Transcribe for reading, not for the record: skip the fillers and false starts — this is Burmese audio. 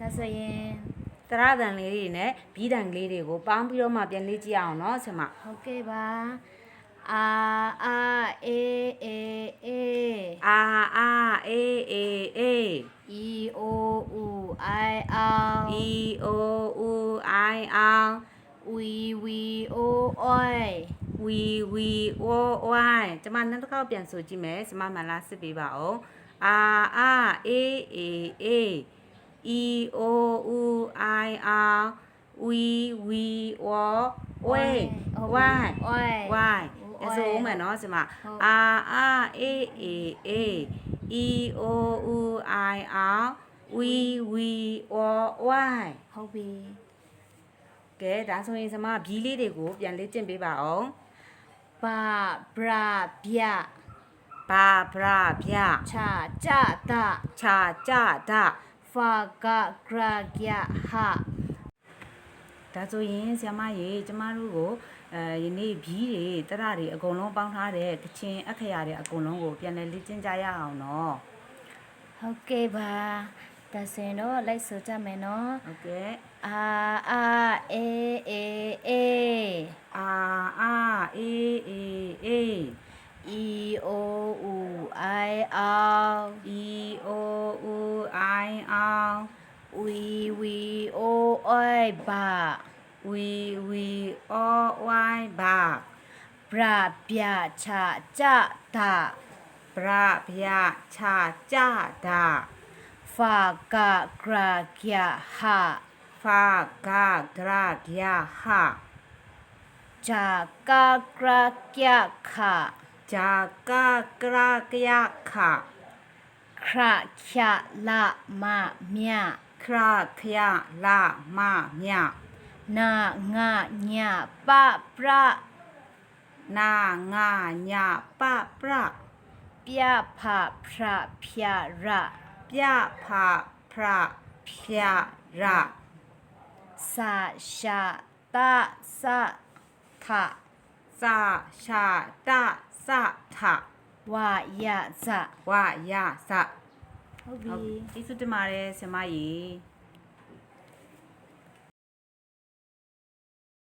ဒါဆိုရင် တရတန်လေးတွေနဲ့ဘီးတန်လေးတွေကိုပေါင်းပြီးတော့မှပြန်လေ့ကြည့်အောင်နော်ဆင်မ ဟုတ်ကဲ့ပါအာအေးအေးအေး အာအေးအေးအေး E O U I O E O U I O We O Oi we o y ကျွန်မနောက်တစ်ခေါက်ပြန်ဆိုကြည့်မယ်ဆင်မမှန်လားစစ်ပေးပါအောင်အာအေးအေးအေး E O U I O we o y y y အစိုးဦးမယ်နော်ဆင်မအာအေးအေးအေး E O U I O we o y ဟုတ်ပြီ ကဲဒါဆိုရင်ဆင်မဘီးလေးတွေကိုပြန်လေ့ကျင့်ပေးပါအောင် ပါဘရာဗျာ ဘာဗရာဗျာ ချာကြတာ ခြာကြဒ ဖာကဂရာကြဟာ ဒါဆိုရင်ဆ iam မရေကျမတို့ကိုယနေ့ဘီးတွေတရတွေအကုန်လုံးပေါင်းထားတဲ့ကချင်အခရာတွေအကုန်လုံးကိုပြန်လည်လေ့ကျင့်ကြရအောင်နော် ဟုတ်ကဲ့ပါဒါဆိုရင်တော့လိုက်ဆိုကြမယ်နော် ဟုတ်ကဲ့ အာအေးအေးအေး အာအေးအေးအေး E O U I O E O U I O We O Oi ba we o y ဘာ ဘရာဗျာချာကြတာ ဗရာဗျာခြာကြဒ ဖာကဂရာကြဟာ ဖာဂဂရာဂယာဟ ဂျာကဂရာကြခာ ဂျာကဂရာဂယာခ ခရချလာမမြ ခရာခယလာမမြ နာငါညပပရ နာငါညပပရ ပြဖဖရဖြာရ ပြဖဖရဖြာရ စာရှာတစထ စာရှာတစထ ဝယဇ ဝယစ ဟုတ်ပြီ ကျေးဇူးတင်ပါတယ်ဆင်မကြီး